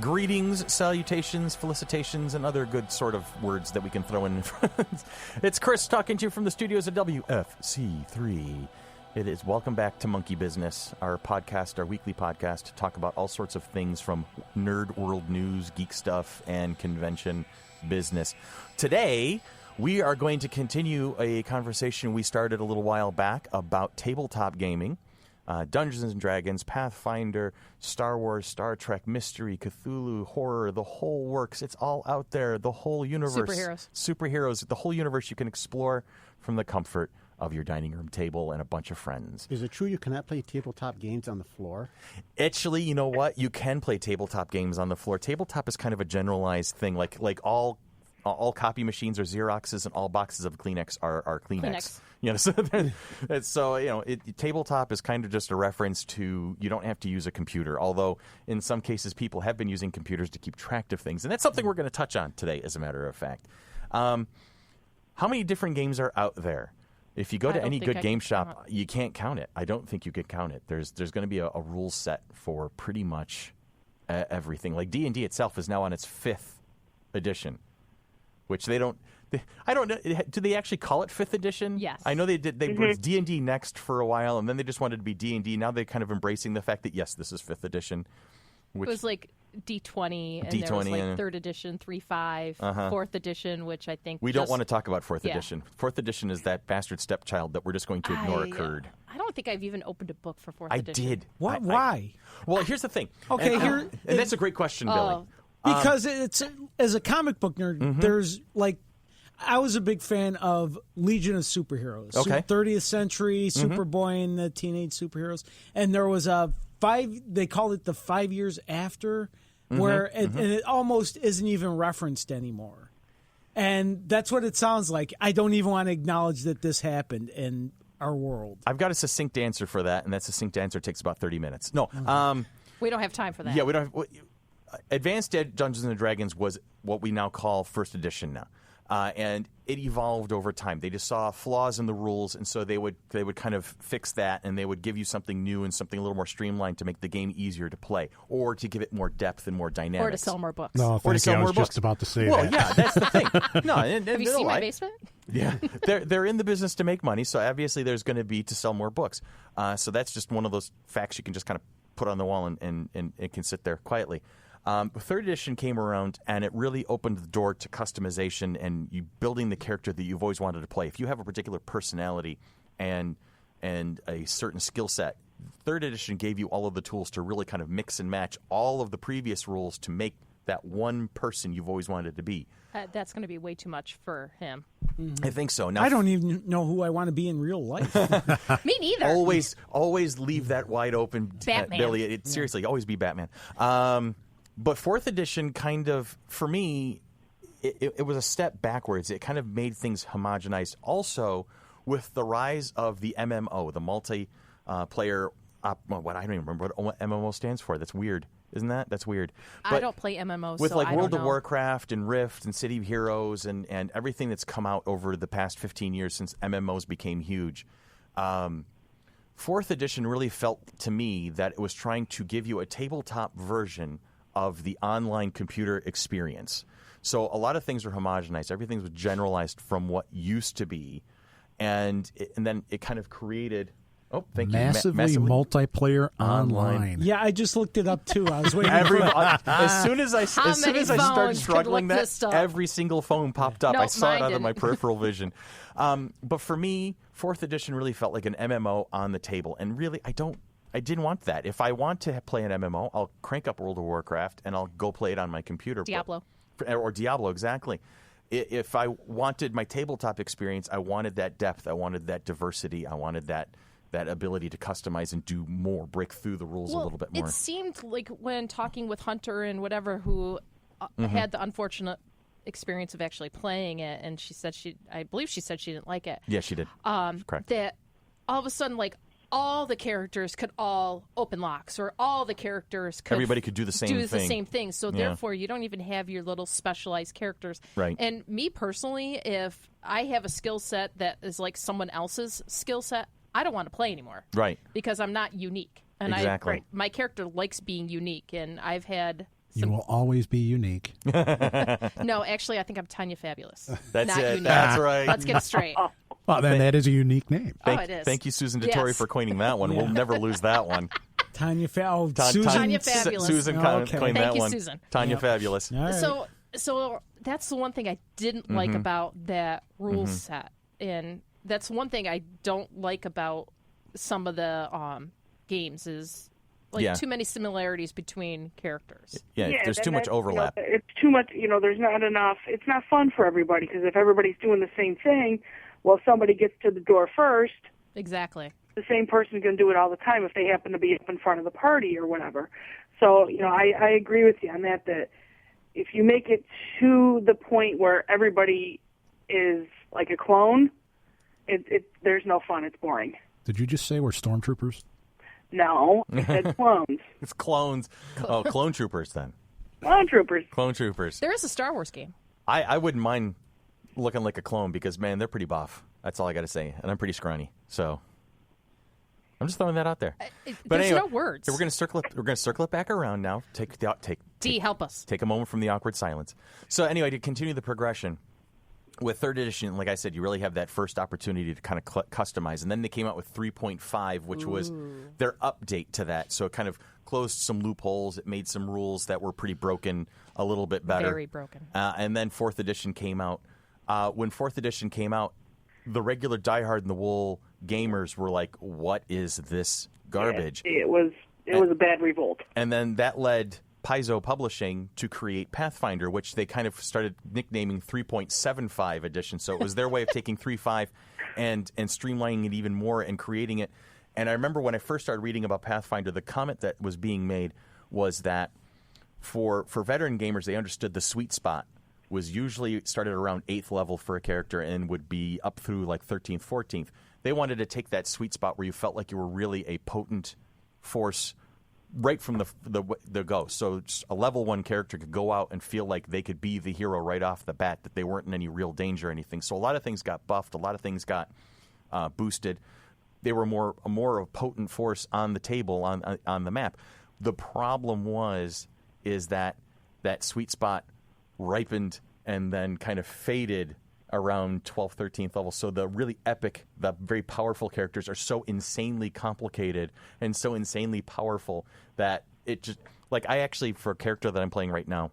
Greetings, salutations, felicitations, and other good sort of words that we can throw in. It's Chris talking to you from the studios at WFC3. It is welcome back to Monkey Business, our podcast, our weekly podcast to talk about all sorts of things from nerd world news, geek stuff, and convention business. Today, we are going to continue a conversation we started a little while back about tabletop gaming. Dungeons & Dragons, Pathfinder, Star Wars, Star Trek, mystery, Cthulhu, horror, the whole works. It's all out there, the whole universe. Superheroes, the whole universe you can explore from the comfort of your dining room table and a bunch of friends. Is it true you cannot play tabletop games on the floor? Actually, you know what? You can play tabletop games on the floor. Tabletop is kind of a generalized thing. Like all copy machines are Xeroxes and all boxes of Kleenex are Kleenex. You know, so tabletop is kind of just a reference to you don't have to use a computer. Although in some cases people have been using computers to keep track of things, and that's something we're going to touch on today. As a matter of fact, how many different games are out there? If you go to any good game shop, you can't count it. I don't think you could count it. There's going to be a rule set for pretty much everything. Like D&D itself is now on its 5th edition. Which I don't know. Do they actually call it 5th edition? Yes. I know they did. They was D&D Next for a while, and then they just wanted to be D&D. Now they're kind of embracing the fact that, yes, this is 5th edition. Which, it was like D20, and there was like 3rd edition, 3.5, 4th edition, which I think we don't want to talk about 4th edition. 4th edition is that bastard stepchild that we're just going to ignore occurred. I don't think I've even opened a book for 4th edition. I did. What? Why? Well, here's the thing. Okay, and that's a great question, Billy. Because it's as a comic book nerd, there's like I was a big fan of Legion of Superheroes. Okay. 30th Century, Superboy and the Teenage Superheroes. And there was they called it the 5 years after, where and it almost isn't even referenced anymore. And that's what it sounds like. I don't even want to acknowledge that this happened in our world. I've got a succinct answer for that, and that succinct answer takes about 30 minutes. No. We don't have time for that. Yeah, we don't have... Advanced Dungeons & Dragons was what we now call 1st edition now. And it evolved over time. They just saw flaws in the rules, and so they would kind of fix that, and they would give you something new and something a little more streamlined to make the game easier to play, or to give it more depth and more dynamics. Or to sell more books. No, or to sell I more was books. just about to say that. Well, yeah, that's the thing. No, have you seen my basement? Yeah, they're in the business to make money, so obviously there's going to be to sell more books. So that's just one of those facts you can just kind of put on the wall and it can sit there quietly. 3rd edition came around, and it really opened the door to customization and you building the character that you've always wanted to play. If you have a particular personality and a certain skill set, 3rd edition gave you all of the tools to really kind of mix and match all of the previous rules to make that one person you've always wanted to be. That's going to be way too much for him. I think so. Now, I don't even know who I want to be in real life. Me neither. Always leave that wide open, Batman. Billy. Seriously, always be Batman. But 4th edition kind of, for me, it was a step backwards. It kind of made things homogenized. Also, with the rise of the MMO, the multiplayer, I don't even remember what MMO stands for. That's weird. Isn't that? That's weird. But I don't play MMOs, with so like I World don't of know. Warcraft and Rift and City of Heroes and everything that's come out over the past 15 years since MMOs became huge. 4th edition really felt to me that it was trying to give you a tabletop version of the online computer experience. So a lot of things are homogenized. Everything was generalized from what used to be. And then it kind of created... Oh, thank massively you. Multiplayer online. Yeah, I just looked it up too. I was waiting for it. As soon as I started struggling that, every single phone popped up. No, I saw it out of didn't. my peripheral vision. But for me, 4th edition really felt like an MMO on the table. And really, I didn't want that. If I want to play an MMO, I'll crank up World of Warcraft and I'll go play it on my computer. Diablo. Or Diablo, exactly. If I wanted my tabletop experience, I wanted that depth. I wanted that diversity. I wanted that ability to customize and do more, break through the rules a little bit more. It seemed like when talking with Hunter and whatever, who had the unfortunate experience of actually playing it, and I believe she said she didn't like it. Yeah, she did. Correct. That all of a sudden, like, all the characters could all open locks, or all the characters could... Everybody could do the same thing. So therefore, you don't even have your little specialized characters. Right. And me personally, if I have a skill set that is like someone else's skill set, I don't want to play anymore. Right. Because I'm not unique. And exactly. my character likes being unique, and I've had You will always be unique. No, actually, I think I'm Tanya Fabulous. That's not it. Unique. That's right. Let's get it straight. Well, then that is a unique name. It is. Thank you, Susan Dettori, for coining that one. We'll never lose that one. Susan. Tanya Fabulous. Susan coined Thank that you, one. Susan. Tanya Fabulous. All right. So that's the one thing I didn't like about that rule set, and that's one thing I don't like about some of the games is too many similarities between characters. Yeah, there's too much overlap. It's too much. There's not enough. It's not fun for everybody because if everybody's doing the same thing, well, somebody gets to the door first. Exactly. The same person's going to do it all the time if they happen to be up in front of the party or whatever. So, I agree with you on that if you make it to the point where everybody is like a clone, there's no fun. It's boring. Did you just say we're stormtroopers? No, I said clones. It's clones. Oh, clone troopers then. Clone troopers. Clone troopers. There is a Star Wars game. I wouldn't mind looking like a clone because, man, they're pretty buff. That's all I got to say. And I'm pretty scrawny. So I'm just throwing that out there. But There's anyway, no words. We're going to circle it back around now. D, help us. Take a moment from the awkward silence. So anyway, to continue the progression, with 3rd edition, like I said, you really have that first opportunity to kind of customize. And then they came out with 3.5, which was their update to that. So it kind of closed some loopholes. It made some rules that were pretty broken a little bit better. Very broken. And then 4th edition came out. When 4th edition came out, the regular dyed-in-the-wool gamers were like, what is this garbage? Yeah, it was a bad revolt. And then that led Paizo Publishing to create Pathfinder, which they kind of started nicknaming 3.75 edition. So it was their way of taking 3.5 and streamlining it even more and creating it. And I remember when I first started reading about Pathfinder, the comment that was being made was that for veteran gamers, they understood the sweet spot was usually started around 8th level for a character and would be up through like 13th, 14th. They wanted to take that sweet spot where you felt like you were really a potent force right from the go. So just a level 1 character could go out and feel like they could be the hero right off the bat, that they weren't in any real danger or anything. So a lot of things got buffed. A lot of things got boosted. They were more a potent force on the table, on the map. The problem is that sweet spot ripened and then kind of faded around 12th, 13th level. So the really epic, the very powerful characters are so insanely complicated and so insanely powerful that it just, like, I actually, for a character that I'm playing right now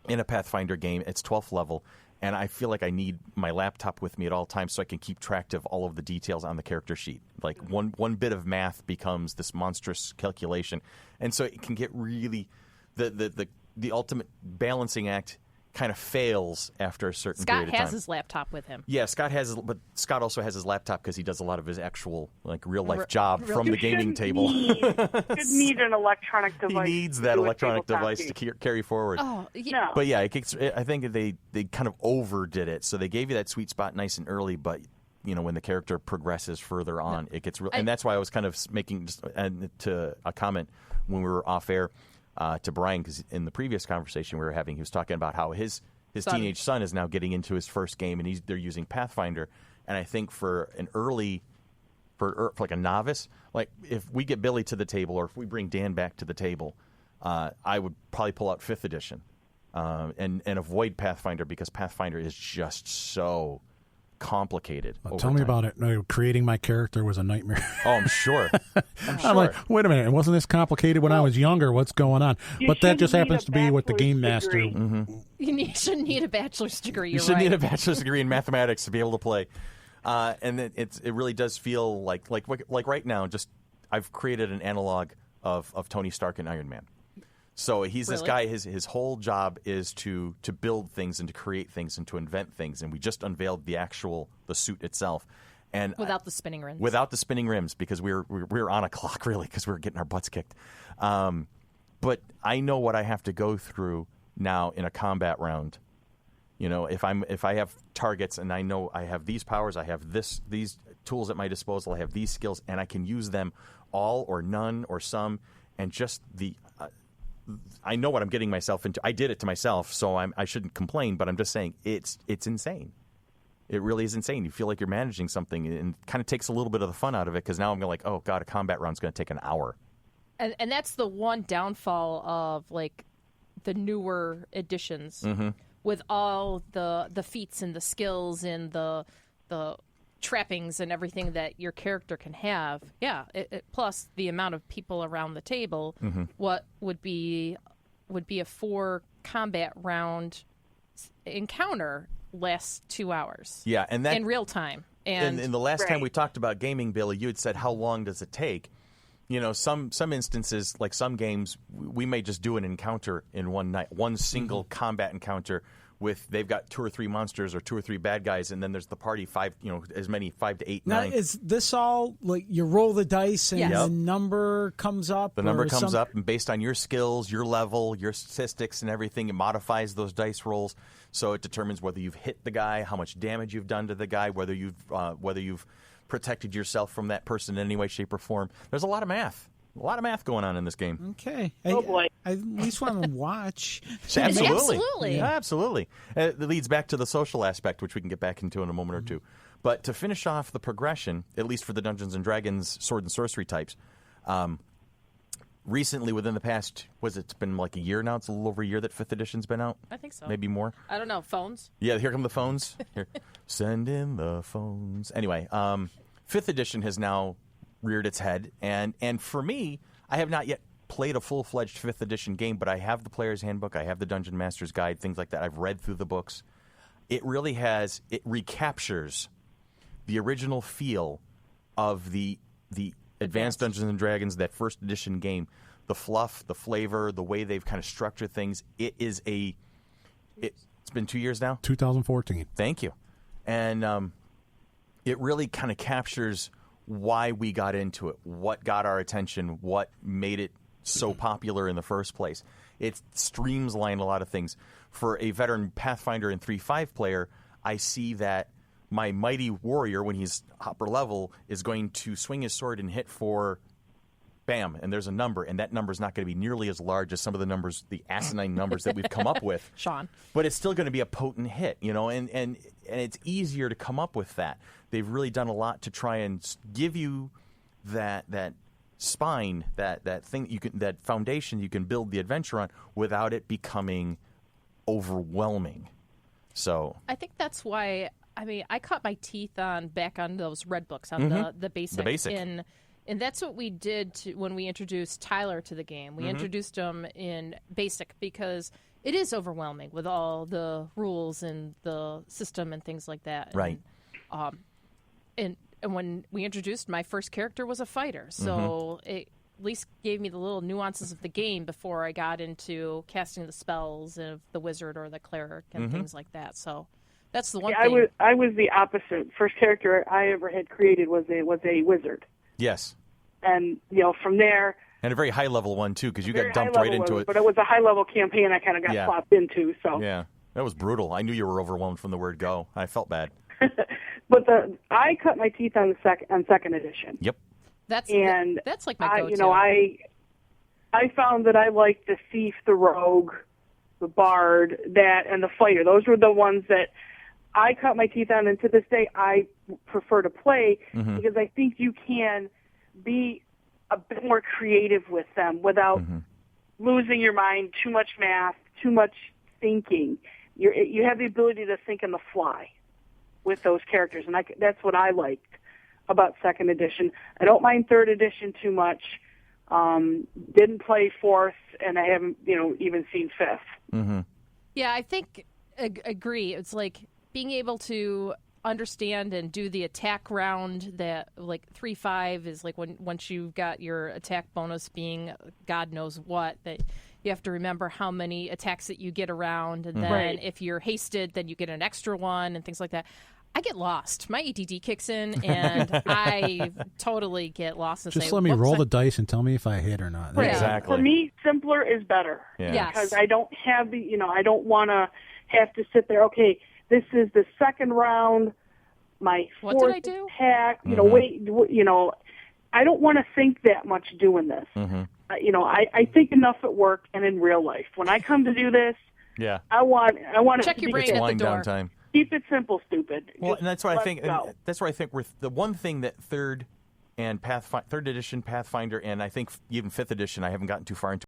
in a Pathfinder game, it's 12th level, and I feel like I need my laptop with me at all times so I can keep track of all of the details on the character sheet. Like, one bit of math becomes this monstrous calculation, and so it can get really, the ultimate balancing act kind of fails after a certain period of time. Scott has his laptop with him. Yeah, but Scott also has his laptop because he does a lot of his actual real life job from the gaming table. You need an electronic device. He needs that electronic device to carry forward. Oh, yeah. But yeah, I think they kind of overdid it. So they gave you that sweet spot nice and early, but when the character progresses further on, it gets real. And that's why I was kind of making to a comment when we were off air. To Brian, because in the previous conversation we were having, he was talking about how his teenage son is now getting into his first game, and they're using Pathfinder. And I think for like a novice, like if we get Billy to the table or if we bring Dan back to the table, I would probably pull out 5th edition and avoid Pathfinder because Pathfinder is just so complicated. Tell me about it. No, creating my character was a nightmare. Oh, I'm sure. I'm like, wait a minute, wasn't this complicated when I was younger? What's going on? But that just happens to be what the game master. Mm-hmm. You shouldn't need a bachelor's degree. You shouldn't need a bachelor's degree in mathematics to be able to play. And it really does feel like right now. Just I've created an analog of Tony Stark and Iron Man. So he's this guy. His whole job is to build things and to create things and to invent things. And we just unveiled the suit itself, and without the spinning rims. Without the spinning rims, because we were on a clock really because we were getting our butts kicked. But I know what I have to go through now in a combat round. If I have targets and I know I have these powers, I have these tools at my disposal, I have these skills, and I can use them all or none or some, and just I know what I'm getting myself into. I did it to myself, so I shouldn't complain. But I'm just saying it's insane. It really is insane. You feel like you're managing something, and it kind of takes a little bit of the fun out of it because now I'm going like, oh god, a combat round's going to take an hour. And that's the one downfall of the newer editions with all the feats and the skills and the trappings and everything that your character can have. Yeah, plus the amount of people around the table. What would be a 4 combat round encounter lasts 2 hours. Yeah, and that in real time. And in the last time we talked about gaming, Billy, you had said how long does it take? You know, some instances, like some games, we may just do an encounter in one night, one single combat encounter with they've got 2 or 3 monsters or 2 or 3 bad guys, and then there's the party 5, as many 5 to 8, 9. Now, is this all like you roll the dice and the number comes up? The number comes up, and based on your skills, your level, your statistics, and everything, it modifies those dice rolls. So it determines whether you've hit the guy, how much damage you've done to the guy, whether you've protected yourself from that person in any way, shape, or form. There's a lot of math. A lot of math going on in this game. Okay. Oh, boy. I at least want to watch. Absolutely. Yeah, absolutely. It leads back to the social aspect, which we can get back into in a moment or two. But to finish off the progression, at least for the Dungeons & Dragons sword and sorcery types, recently, within the past, it's been like a year now? It's a little over a year that 5th edition's been out? I think so. Maybe more? I don't know. Phones? Yeah, here come the phones. Here. Send in the phones. Anyway, 5th edition has now reared its head, and for me, I have not yet played a full-fledged 5th edition game, but I have the Player's Handbook, I have the Dungeon Master's Guide, things like that. I've read through the books. It recaptures the original feel of the Advanced Dungeons & Dragons, that 1st edition game. The fluff, the flavor, the way they've kind of structured things. It's been 2 years now? 2014. Thank you. And it really kind of captures why we got into it, what got our attention, what made it so popular in the first place. It streamlined a lot of things. For a veteran Pathfinder and 3.5 player, I see that my mighty warrior, when he's upper level, is going to swing his sword and hit for bam, and there's a number, and that number is not going to be nearly as large as some of the numbers, the asinine numbers that we've come up with. Sean. But it's still going to be a potent hit, and it's easier to come up with that. They've really done a lot to try and give you that spine, that thing that foundation you can build the adventure on without it becoming overwhelming. So I think that's why. I mean, I cut my teeth back on those red books on the basic. The basic. And that's what we did when we introduced Tyler to the game. We introduced him in basic because it is overwhelming with all the rules and the system and things like that. Right. And when we introduced, my first character was a fighter, so it at least gave me the little nuances of the game before I got into casting the spells of the wizard or the cleric and things like that. So that's the one thing. I was the opposite. First character I ever had created was a wizard. Yes. And from there. And a very high level one too, because you got dumped right into it. But it was a high level campaign I kind of got plopped into. So yeah, that was brutal. I knew you were overwhelmed from the word go. I felt bad. But I cut my teeth on second edition. Yep. That's like my go-to. I found that I liked the thief, the rogue, the bard, and the fighter. Those were the ones that I cut my teeth on, and to this day I prefer to play because I think you can be a bit more creative with them without losing your mind, too much math, too much thinking. You have the ability to think on the fly with those characters, and that's what I liked about second edition. I don't mind third edition too much. Didn't play fourth, and I haven't even seen fifth. Yeah, I think agree. It's like being able to understand and do the attack round that like 3-5 is like once you've got your attack bonus being God knows what, that you have to remember how many attacks that you get around, and then if you're hasted, then you get an extra one and things like that. I get lost. My ADD kicks in, and I totally get lost. And just let me roll the dice and tell me if I hit or not. Right. Exactly. For me, simpler is better. Yeah. Yes. Because I don't have I don't want to have to sit there. Okay, this is the second round. My what fourth did I do? attack. I don't want to think that much doing this. I think enough at work and in real life. When I come to do this, I want check your brain at the door. Time. Keep it simple, stupid. Well, Just and that's what I think. go. That's where I think we're the one thing that third edition Pathfinder, and I think even fifth edition, I haven't gotten too far into.